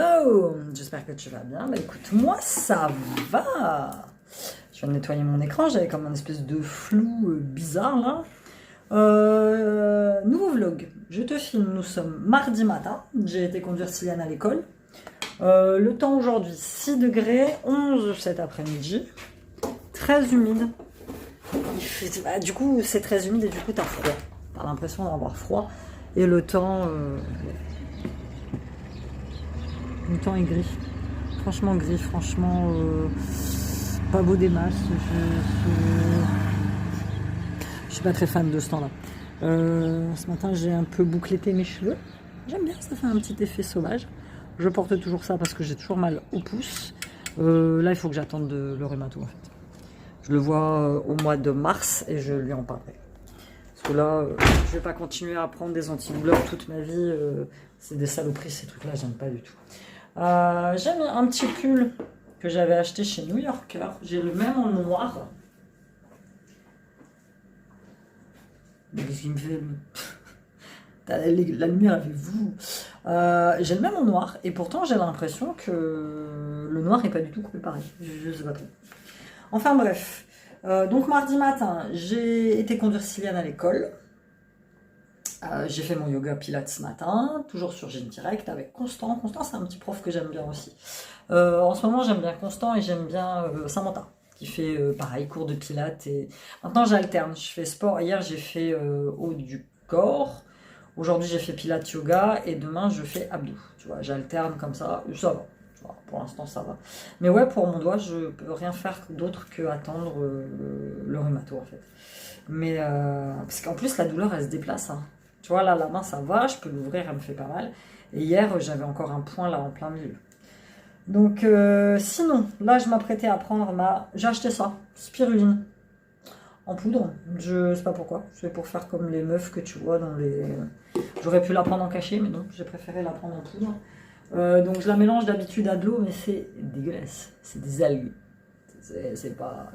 hello, j'espère que tu vas bien. Bah écoute, moi ça va. Je viens de nettoyer mon écran, j'avais comme un espèce de flou bizarre là. Nouveau vlog, je te filme, nous sommes mardi matin, j'ai été conduire Siliane à l'école. Le temps aujourd'hui, 6 degrés, 11 cet après-midi, très humide. Du coup c'est très humide et du coup t'as froid, t'as l'impression d'avoir froid. Et le temps est gris, franchement pas beau des masses. Je suis pas très fan de ce temps-là. Ce matin, j'ai un peu bouclété mes cheveux. J'aime bien, ça fait un petit effet sauvage. Je porte toujours ça parce que j'ai toujours mal au pouce. Là, il faut que j'attende le rhumato en fait. Je le vois au mois de mars et je lui en parlerai. Parce que là, je vais pas continuer à prendre des antidouleurs toute ma vie. C'est des saloperies ces trucs-là, j'aime pas du tout. J'ai mis un petit pull que j'avais acheté chez New Yorker. J'ai le même en noir. Mais qu'est-ce qu'il me fait la lumière avez-vous. J'ai le même en noir et pourtant j'ai l'impression que le noir n'est pas du tout coupé pareil. Je sais pas trop. Enfin bref. Donc mardi matin, j'ai été conduire Siliane à l'école. J'ai fait mon yoga pilates ce matin, toujours sur Gym Direct avec Constant. Constant, c'est un petit prof que j'aime bien aussi. En ce moment, j'aime bien Constant et j'aime bien Samantha, qui fait pareil, cours de pilates. Et maintenant, j'alterne. Je fais sport. Hier, j'ai fait haut du corps. Aujourd'hui, j'ai fait pilates yoga. Et demain, je fais abdos. Tu vois, j'alterne comme ça. Ça va. Tu vois, pour l'instant, ça va. Mais ouais, pour mon doigt, je peux rien faire d'autre que attendre le rhumato, en fait. Mais parce qu'en plus, la douleur, elle se déplace. Hein. Tu vois, là, la main, ça va, je peux l'ouvrir, elle me fait pas mal. Et hier, j'avais encore un point là en plein milieu. Donc, sinon, là, je m'apprêtais à prendre j'ai acheté ça, spiruline, en poudre. Je sais pas pourquoi, c'est pour faire comme les meufs que tu vois dans les... J'aurais pu la prendre en cachet, mais non, j'ai préféré la prendre en poudre. Donc, je la mélange d'habitude à de l'eau, mais c'est dégueulasse. C'est des algues. C'est pas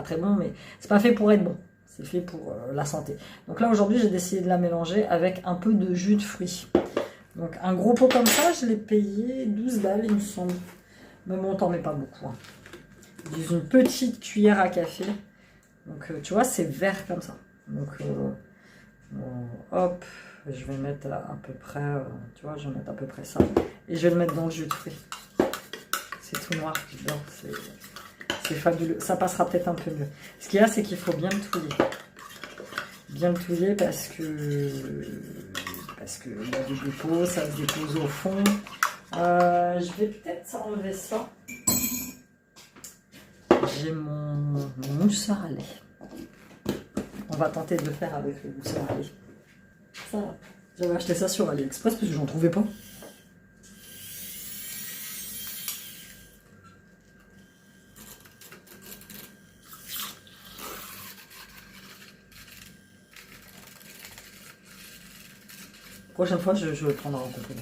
très bon, mais c'est pas fait pour être bon. C'est fait pour la santé. Donc là, aujourd'hui, j'ai décidé de la mélanger avec un peu de jus de fruits. Donc, un gros pot comme ça, je l'ai payé 12 balles, il me semble. Mais bon, t'en mets pas beaucoup. Hein. Une petite cuillère à café. Donc, tu vois, c'est vert comme ça. Donc, hop, je vais mettre à peu près, tu vois, je vais mettre à peu près ça. Et je vais le mettre dans le jus de fruits. C'est tout noir, j'adore. C'est fabuleux. Ça passera peut-être un peu mieux. Ce qu'il y a, c'est qu'il faut bien le touiller. Bien le touiller parce que il y a du dépôt, ça se dépose au fond. Je vais peut-être enlever ça. J'ai mon mousseur à lait. On va tenter de le faire avec le mousseur à lait. Ça va. J'avais acheté ça sur AliExpress parce que j'en trouvais pas. Prochaine fois, je vais le prendre en comprimé.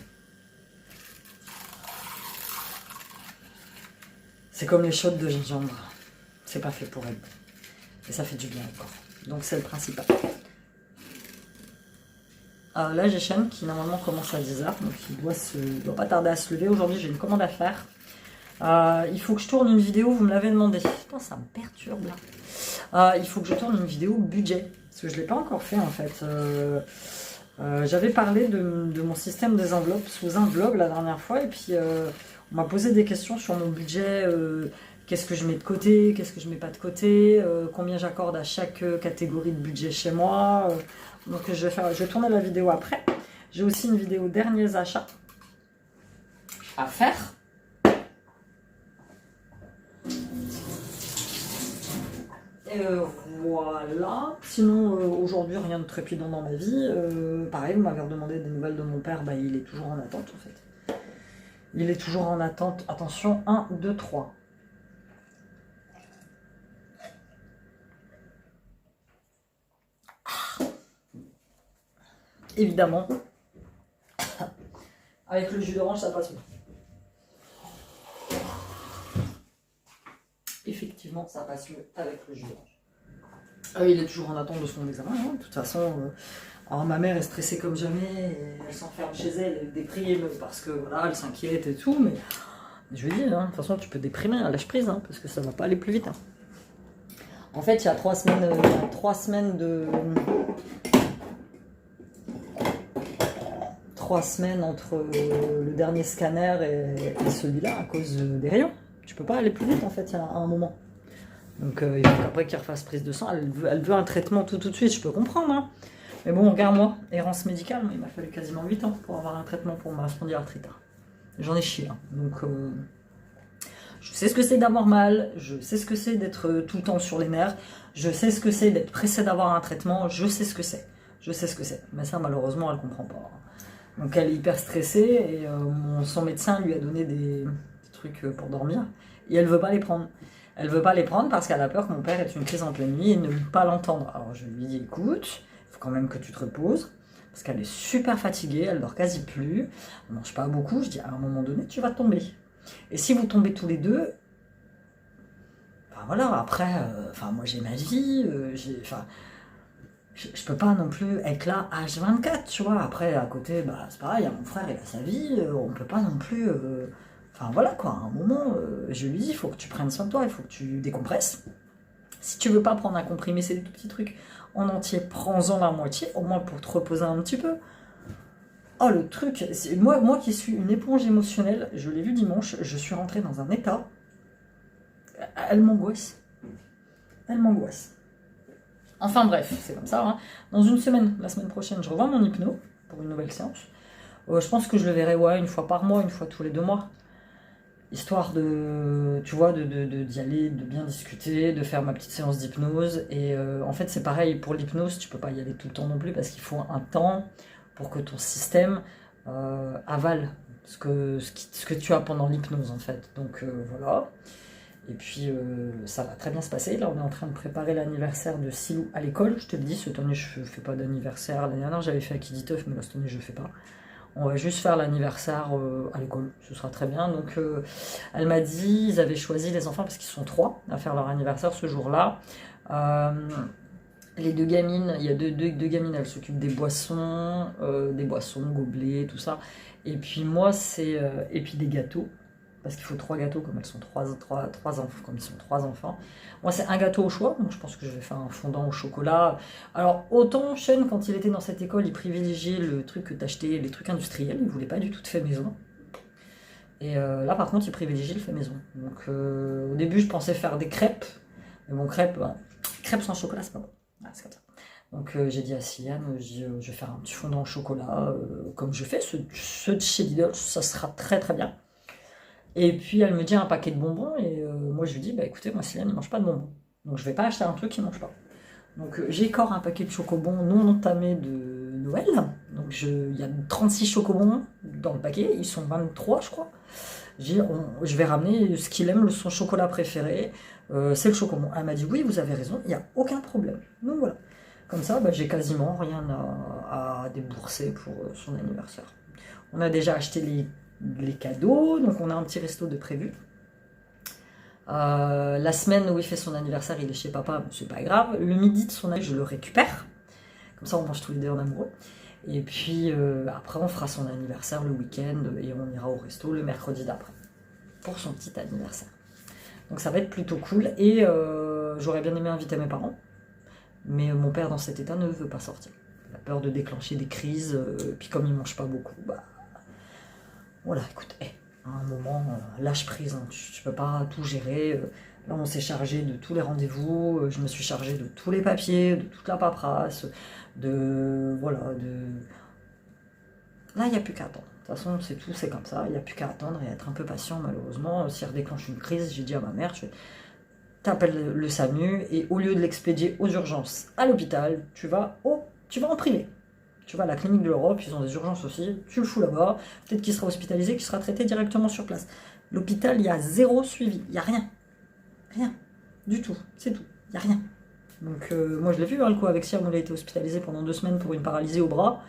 C'est comme les shots de gingembre. C'est pas fait pour être bon. Et ça fait du bien au corps. Donc c'est le principal. Alors là, j'ai Shane qui normalement commence à 10h. Donc il doit pas tarder à se lever. Aujourd'hui, j'ai une commande à faire. Il faut que je tourne une vidéo, vous me l'avez demandé. Putain, ça me perturbe là. Il faut que je tourne une vidéo budget. Parce que je ne l'ai pas encore fait en fait. J'avais parlé de mon système des enveloppes sous un vlog la dernière fois. Et puis on m'a posé des questions sur mon budget. Qu'est-ce que je mets de côté, qu'est-ce que je mets pas de côté, combien j'accorde à chaque catégorie de budget chez moi. Donc je vais tourner la vidéo après. J'ai aussi une vidéo derniers achats à faire. Et voilà. Sinon, aujourd'hui, rien de trépidant dans ma vie. Pareil, vous m'avez demandé des nouvelles de mon père. Bah, il est toujours en attente, en fait. Il est toujours en attente. Attention, 1, 2, 3. Évidemment, avec le jus d'orange, ça passe mieux. Effectivement, ça passe mieux avec le jus d'orange. Il est toujours en attente de son examen. Hein. De toute façon, Alors ma mère est stressée comme jamais, et elle s'enferme chez elle, elle déprime parce que voilà, elle s'inquiète et tout, mais je lui dis, hein, de toute façon tu peux déprimer, hein, lâche prise, hein, parce que ça va pas aller plus vite. Hein. En fait, il y a 3 semaines de... 3 semaines entre le dernier scanner et celui-là à cause des rayons. Tu peux pas aller plus vite en fait, à un moment. Donc il faut qu'après qu'il refasse prise de sang, elle veut un traitement tout de suite, je peux comprendre. Hein. Mais bon, regarde-moi, errance médicale, il m'a fallu quasiment 8 ans pour avoir un traitement pour ma spondylarthrite. J'en ai chié. Hein. Donc je sais ce que c'est d'avoir mal, je sais ce que c'est d'être tout le temps sur les nerfs, je sais ce que c'est d'être pressé d'avoir un traitement, je sais ce que c'est. Je sais ce que c'est. Mais ça, malheureusement, elle comprend pas. Donc elle est hyper stressée et son médecin lui a donné des trucs pour dormir et elle veut pas les prendre. Elle veut pas les prendre parce qu'elle a peur que mon père ait une crise en pleine nuit et ne veut pas l'entendre. Alors je lui dis écoute, il faut quand même que tu te reposes parce qu'elle est super fatiguée, elle dort quasi plus, elle mange pas beaucoup. Je dis à un moment donné tu vas tomber. Et si vous tombez tous les deux, enfin voilà, après, moi j'ai ma vie, je peux pas non plus être là H24, tu vois. Après, à côté, bah, c'est pareil, mon frère, il a sa vie, on peut pas non plus... Enfin, voilà, quoi, à un moment, je lui dis, il faut que tu prennes soin de toi, il faut que tu décompresses. Si tu veux pas prendre un comprimé, c'est des tout petits trucs en entier, prends-en la moitié, au moins pour te reposer un petit peu. Oh, le truc, moi qui suis une éponge émotionnelle, je l'ai vu dimanche, je suis rentrée dans un état, elle m'angoisse. Elle m'angoisse. Enfin bref, c'est comme ça. Hein. Dans une semaine, la semaine prochaine, je revois mon hypno pour une nouvelle séance. Je pense que je le verrai une fois par mois, une fois tous les 2 mois. Histoire de, tu vois, d'y aller, de bien discuter, de faire ma petite séance d'hypnose. Et en fait, c'est pareil pour l'hypnose, tu peux pas y aller tout le temps non plus parce qu'il faut un temps pour que ton système avale ce que tu as pendant l'hypnose en fait. Donc voilà. Et puis ça va très bien se passer. Là, on est en train de préparer l'anniversaire de Silou à l'école. Je te le dis, cette année, je ne fais pas d'anniversaire. L'année dernière, j'avais fait à Kiditeuf, mais là, cette année, je ne fais pas. On va juste faire l'anniversaire à l'école. Ce sera très bien. Donc, elle m'a dit, ils avaient choisi les enfants, parce qu'ils sont 3 à faire leur anniversaire ce jour-là. Les 2 gamines, il y a deux gamines, elles s'occupent des boissons, gobelets, tout ça. Et puis moi, et puis des gâteaux. Parce qu'il faut 3 gâteaux comme elles sont 3 enfants, comme ils sont 3 enfants. Moi c'est un gâteau au choix, donc je pense que je vais faire un fondant au chocolat. Alors autant Sean, quand il était dans cette école, il privilégiait le truc que t'achetais, les trucs industriels, il voulait pas du tout de fait maison. Et là par contre il privilégiait le fait maison. Donc au début je pensais faire des crêpes, mais bon crêpes sans chocolat c'est pas bon. Ah, c'est comme ça. Donc j'ai dit à Cyliane, je vais faire un petit fondant au chocolat, comme je fais, ceux de chez Lidl, ça sera très très bien. Et puis elle me dit un paquet de bonbons et moi je lui dis bah écoutez moi Céline il mange pas de bonbons donc je vais pas acheter un truc qu'il mange pas. Donc j'écore un paquet de chocobons non entamés de Noël. Donc il y a 36 chocobons dans le paquet, ils sont 23 je crois. Je vais ramener ce qu'il aime, son chocolat préféré, c'est le chocobon. Elle m'a dit oui vous avez raison, il n'y a aucun problème. Donc voilà. Comme ça j'ai quasiment rien à débourser pour son anniversaire. On a déjà acheté les cadeaux, donc on a un petit resto de prévu. La semaine où il fait son anniversaire, il est chez papa, c'est pas grave. Le midi de son anniversaire, je le récupère. Comme ça, on mange tous les 2 en amoureux. Et puis après, on fera son anniversaire le week-end et on ira au resto le mercredi d'après pour son petit anniversaire. Donc ça va être plutôt cool. Et j'aurais bien aimé inviter mes parents, mais mon père dans cet état ne veut pas sortir. Il a peur de déclencher des crises. Puis comme il mange pas beaucoup, bah voilà, écoute, à un moment, lâche prise, hein, tu peux pas tout gérer. Là, on s'est chargé de tous les rendez-vous, je me suis chargé de tous les papiers, de toute la paperasse, Là, il n'y a plus qu'à attendre. De toute façon, c'est tout, c'est comme ça, il n'y a plus qu'à attendre et être un peu patient, malheureusement. Si elle déclenche une crise, j'ai dit à ma mère, t'appelles le SAMU et au lieu de l'expédier aux urgences à l'hôpital, tu vas en privé. Tu vas à la clinique de l'Europe, ils ont des urgences aussi, tu le fous là-bas, peut-être qu'il sera hospitalisé, qu'il sera traité directement sur place. L'hôpital, il y a 0 suivi, il n'y a rien. Rien. Du tout, c'est tout, il n'y a rien. Donc moi je l'ai vu, le coup avec Siam, il a été hospitalisé pendant 2 semaines pour une paralysie au bras.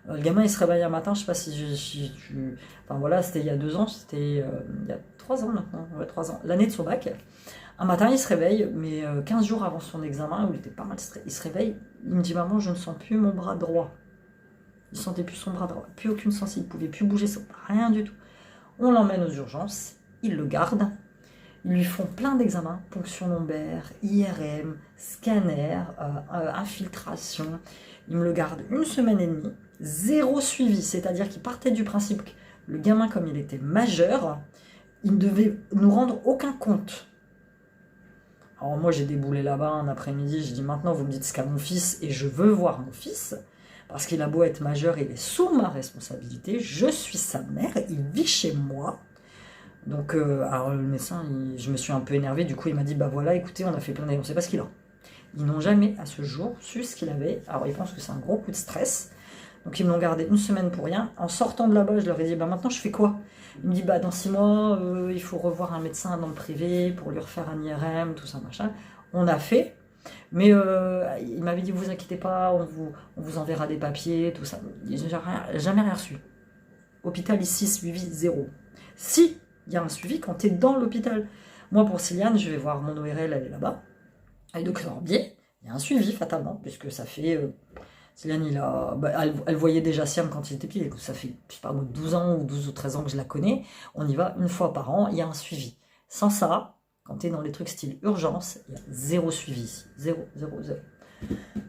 Le gamin il se réveille un matin, je sais pas si tu... Enfin voilà, c'était il y a 2 ans, c'était il y a 3 ans maintenant, ouais 3 ans, l'année de son bac. Un matin il se réveille, mais 15 jours avant son examen, où il était pas mal stressé, il se réveille, il me dit maman je ne sens plus mon bras droit. Il sentait plus son bras droit, plus aucune sensibilité, il pouvait plus bouger, rien du tout. On l'emmène aux urgences, ils le gardent, ils lui font plein d'examens, ponction lombaire, IRM, scanner, infiltration. Ils me le gardent 1 semaine et demie, 0 suivi, c'est-à-dire qu'il partait du principe que le gamin, comme il était majeur, il ne devait nous rendre aucun compte. Alors moi j'ai déboulé là-bas un après-midi, je dis maintenant vous me dites ce qu'a mon fils et je veux voir mon fils, parce qu'il a beau être majeur, il est sous ma responsabilité, je suis sa mère, il vit chez moi. Donc alors le médecin, je me suis un peu énervée, du coup il m'a dit bah voilà écoutez on a fait plein d'années, on ne sait pas ce qu'il a. Ils n'ont jamais à ce jour su ce qu'il avait, alors ils pensent que c'est un gros coup de stress, donc ils me l'ont gardé 1 semaine pour rien. En sortant de là-bas je leur ai dit bah maintenant je fais quoi? Il me dit bah dans 6 mois il faut revoir un médecin dans le privé pour lui refaire un IRM, tout ça machin. On a fait, mais il m'avait dit vous inquiétez pas, on vous enverra des papiers, tout ça. Jamais rien reçu. Hôpital ici, suivi 0. Si, il y a un suivi quand tu es dans l'hôpital. Moi pour Ciliane, je vais voir mon ORL, elle est là-bas. Et donc Corbier, il y a un suivi fatalement, puisque ça fait... Céline, elle voyait déjà Siam quand il était petit, ça fait, je sais pas, 12 ans ou 12 ou 13 ans que je la connais, on y va 1 fois par an, il y a un suivi. Sans ça, quand tu es dans les trucs style urgence, il y a 0 suivi ici, 0.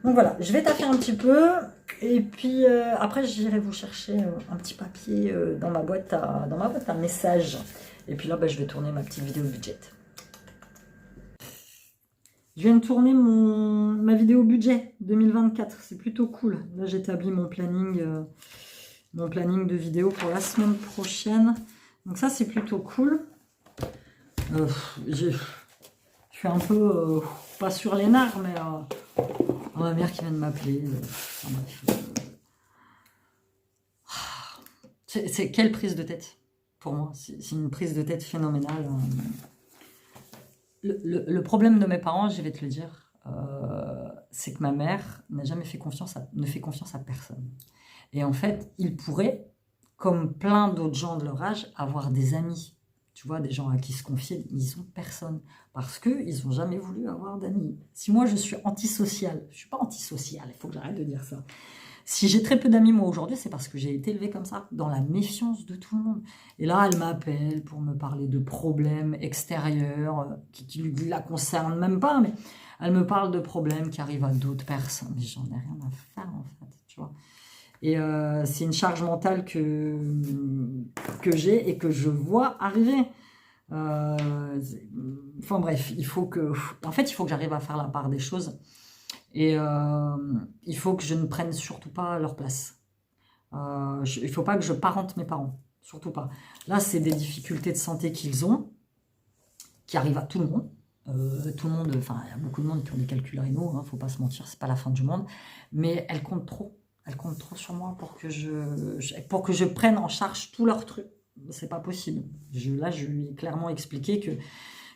Donc voilà, je vais taffer un petit peu, et puis après j'irai vous chercher un petit papier dans ma boîte à messages, et puis là je vais tourner ma petite vidéo budget. Je viens de tourner ma vidéo budget 2024, c'est plutôt cool. Là, j'établis mon planning de vidéo pour la semaine prochaine. Donc ça, c'est plutôt cool. Je suis un peu, pas sur les nerfs, mais ma mère qui vient de m'appeler. C'est quelle prise de tête pour moi. C'est une prise de tête phénoménale. Le problème de mes parents, je vais te le dire, c'est que ma mère n'a jamais fait confiance ne fait confiance à personne. Et en fait, ils pourraient, comme plein d'autres gens de leur âge, avoir des amis. Tu vois, des gens à qui se confier, ils n'ont personne. Parce qu'ils n'ont jamais voulu avoir d'amis. Si moi, je suis antisociale, je ne suis pas antisociale, il faut que j'arrête de dire ça. Si j'ai très peu d'amis, moi, aujourd'hui, c'est parce que j'ai été élevée comme ça, dans la méfiance de tout le monde. Et là, elle m'appelle pour me parler de problèmes extérieurs qui ne la concernent même pas, mais elle me parle de problèmes qui arrivent à d'autres personnes. Mais j'en ai rien à faire, en fait, tu vois. Et c'est une charge mentale que j'ai et que je vois arriver. Enfin bref, il faut que j'arrive à faire la part des choses. Et il faut que je ne prenne surtout pas leur place. Il ne faut pas que je parente mes parents, surtout pas. Là, c'est des difficultés de santé qu'ils ont, qui arrivent à tout le monde. Tout le monde, enfin, il y a beaucoup de monde qui ont des calculs rénaux, hein, faut pas se mentir, c'est pas la fin du monde. Mais elles comptent trop. Elles comptent trop sur moi pour que je prenne en charge tous leurs trucs. C'est pas possible. Là, je lui ai clairement expliqué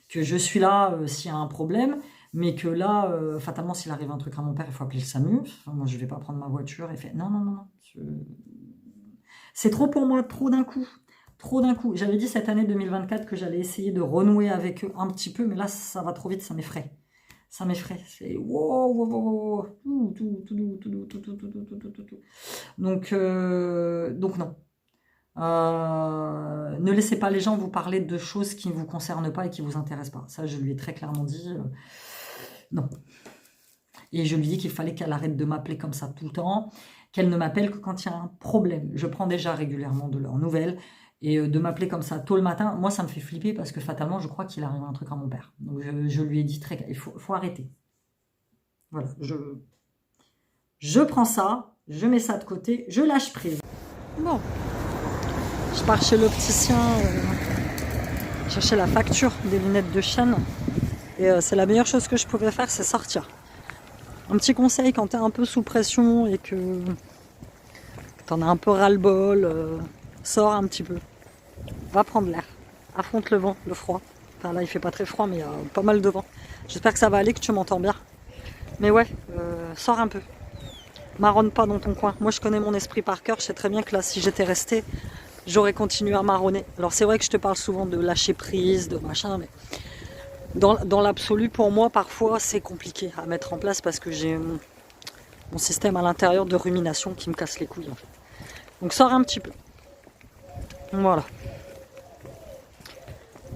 que je suis là s'il y a un problème. Mais que là, fatalement, s'il arrive un truc à mon père, il faut appeler le SAMU. Enfin, moi, je ne vais pas prendre ma voiture et faire... Non. C'est trop pour moi, trop d'un coup. Trop d'un coup. J'avais dit cette année 2024 que j'allais essayer de renouer avec eux un petit peu, mais là, ça va trop vite, ça m'effraie. Ça m'effraie. C'est... Wow. Donc non. Ne laissez pas les gens vous parler de choses qui ne vous concernent pas et qui ne vous intéressent pas. Ça, je lui ai très clairement dit... Non. Et je lui dis qu'il fallait qu'elle arrête de m'appeler comme ça tout le temps, qu'elle ne m'appelle que quand il y a un problème. Je prends déjà régulièrement de leurs nouvelles, et de m'appeler comme ça tôt le matin, moi ça me fait flipper parce que fatalement je crois qu'il arrive un truc à mon père. Donc je lui ai dit il faut arrêter. Voilà, je prends ça, je mets ça de côté, je lâche prise. Bon, je pars chez l'opticien chercher la facture des lunettes de chaîne. Et c'est la meilleure chose que je pouvais faire, c'est sortir. Un petit conseil quand tu es un peu sous pression et que tu en as un peu ras-le-bol, sors un petit peu. Va prendre l'air. Affronte le vent, le froid. Enfin là il fait pas très froid mais il y a pas mal de vent. J'espère que ça va aller, que tu m'entends bien. Mais ouais, sors un peu. Marronne pas dans ton coin. Moi je connais mon esprit par cœur, je sais très bien que là si j'étais restée, j'aurais continué à marronner. Alors c'est vrai que je te parle souvent de lâcher prise, de machin, mais... Dans l'absolu, pour moi, parfois, c'est compliqué à mettre en place parce que j'ai mon système à l'intérieur de rumination qui me casse les couilles, en fait. Donc sors un petit peu. Voilà.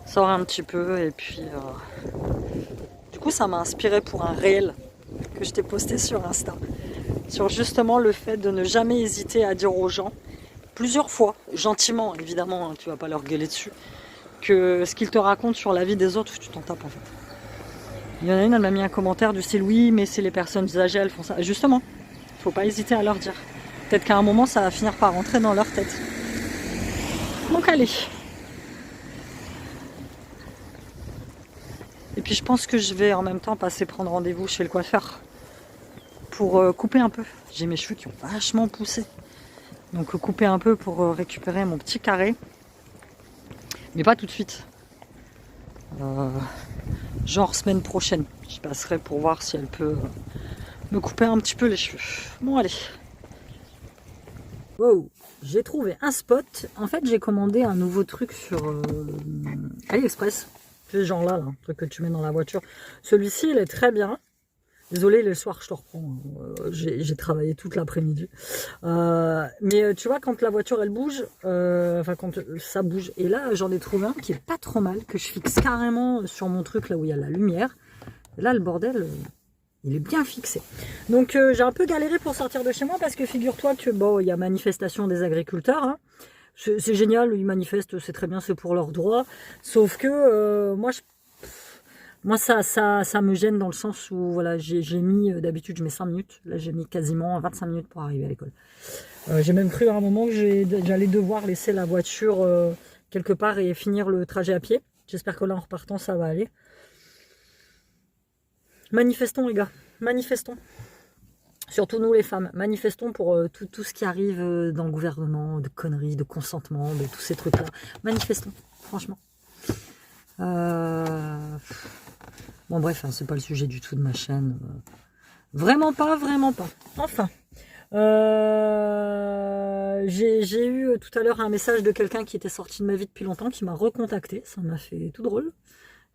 Sors un petit peu et puis... Du coup, ça m'a inspiré pour un réel que je t'ai posté sur Insta. Sur justement le fait de ne jamais hésiter à dire aux gens, plusieurs fois, gentiment évidemment, hein, tu vas pas leur gueuler dessus, que ce qu'ils te racontent sur la vie des autres, tu t'en tapes en fait. Il y en a une, elle m'a mis un commentaire du style oui, mais c'est les personnes âgées, elles font ça. Justement, faut pas hésiter à leur dire. Peut-être qu'à un moment, ça va finir par rentrer dans leur tête. Donc allez. Et puis je pense que je vais en même temps passer prendre rendez-vous chez le coiffeur pour couper un peu. J'ai mes cheveux qui ont vachement poussé. Donc couper un peu pour récupérer mon petit carré. Mais pas tout de suite. Genre semaine prochaine. Je passerai pour voir si elle peut me couper un petit peu les cheveux. Bon allez. Wow, j'ai trouvé un spot. En fait j'ai commandé un nouveau truc sur AliExpress. C'est genre là, un truc que tu mets dans la voiture. Celui-ci il est très bien. Désolé, le soir, je te reprends. J'ai travaillé toute l'après-midi. Mais tu vois, quand la voiture, elle bouge, enfin, quand ça bouge. Et là, j'en ai trouvé un qui est pas trop mal, que je fixe carrément sur mon truc, là où il y a la lumière. Et là, le bordel, il est bien fixé. Donc, j'ai un peu galéré pour sortir de chez moi, parce que figure-toi que, bon, il y a manifestation des agriculteurs, hein. C'est génial, ils manifestent, c'est très bien, c'est pour leurs droits. Sauf que, moi, ça me gêne dans le sens où voilà, j'ai mis, d'habitude je mets 5 minutes, là j'ai mis quasiment 25 minutes pour arriver à l'école. J'ai même cru à un moment que j'allais devoir laisser la voiture quelque part et finir le trajet à pied. J'espère que là en repartant ça va aller. Manifestons les gars, manifestons. Surtout nous les femmes, manifestons pour tout ce qui arrive dans le gouvernement, de conneries, de consentement, de tous ces trucs-là. Manifestons, franchement. Bon bref, hein, c'est pas le sujet du tout de ma chaîne. Vraiment pas, vraiment pas. Enfin, j'ai eu tout à l'heure un message de quelqu'un qui était sorti de ma vie depuis longtemps, qui m'a recontacté. Ça m'a fait tout drôle.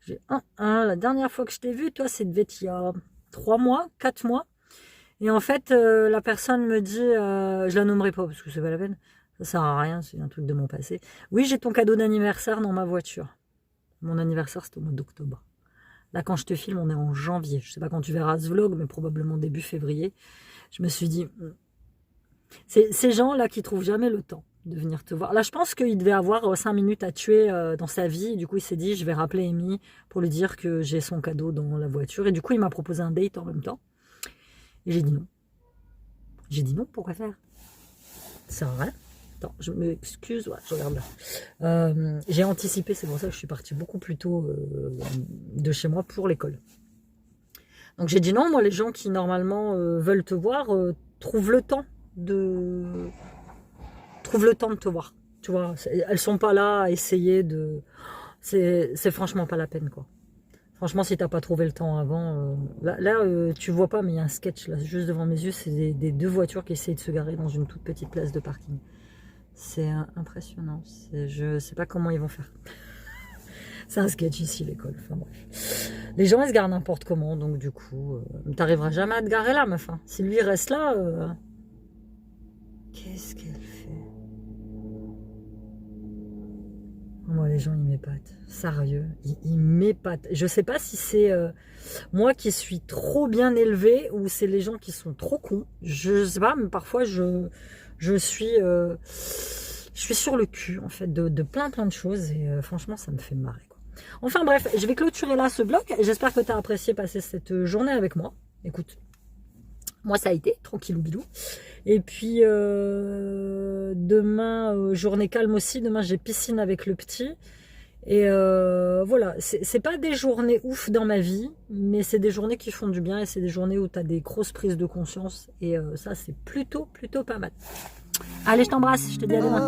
J'ai la dernière fois que je t'ai vu, toi, c'est devait être il y a 3 mois, 4 mois. Et en fait, la personne me dit, je la nommerai pas parce que c'est pas la peine. Ça sert à rien, c'est un truc de mon passé. Oui, j'ai ton cadeau d'anniversaire dans ma voiture. Mon anniversaire, c'était au mois d'octobre. Là, quand je te filme, on est en janvier. Je sais pas quand tu verras ce vlog, mais probablement début février. Je me suis dit, c'est ces gens-là qui trouvent jamais le temps de venir te voir. Là, je pense qu'il devait avoir 5 minutes à tuer dans sa vie. Du coup, il s'est dit, je vais rappeler Amy pour lui dire que j'ai son cadeau dans la voiture. Et du coup, il m'a proposé un date en même temps. Et j'ai dit non. J'ai dit non, pourquoi faire? C'est vrai. Attends, je m'excuse, ouais, je regarde là. J'ai anticipé, c'est pour ça que je suis partie beaucoup plus tôt de chez moi pour l'école. Donc j'ai dit non, moi les gens qui normalement veulent te voir trouvent le temps de te voir. Tu vois, elles sont pas là à essayer de... C'est franchement pas la peine quoi. Franchement, si t'as pas trouvé le temps avant, là tu vois pas, mais il y a un sketch là, juste devant mes yeux, c'est des 2 voitures qui essayent de se garer dans une toute petite place de parking. C'est impressionnant. Je sais pas comment ils vont faire. C'est un sketch ici, l'école. Enfin bref. Les gens, ils se garent n'importe comment. Donc du coup, t'arriveras jamais à te garer là, meuf. Hein. Si lui reste là, qu'est-ce qu'elle fait? Moi, les gens, ils m'épatent. Sérieux, ils m'épatent. Je sais pas si c'est moi qui suis trop bien élevée ou c'est les gens qui sont trop cons. Je sais pas, mais parfois, je suis sur le cul en fait de plein de choses et franchement ça me fait marrer quoi. Enfin bref, je vais clôturer là ce vlog. J'espère que tu as apprécié passer cette journée avec moi. Écoute, moi ça a été tranquillou bilou. Et puis demain journée calme aussi. Demain j'ai piscine avec le petit. Et voilà, c'est pas des journées ouf dans ma vie, mais c'est des journées qui font du bien et c'est des journées où tu as des grosses prises de conscience et ça c'est plutôt pas mal. Allez, je t'embrasse, je te dis à demain.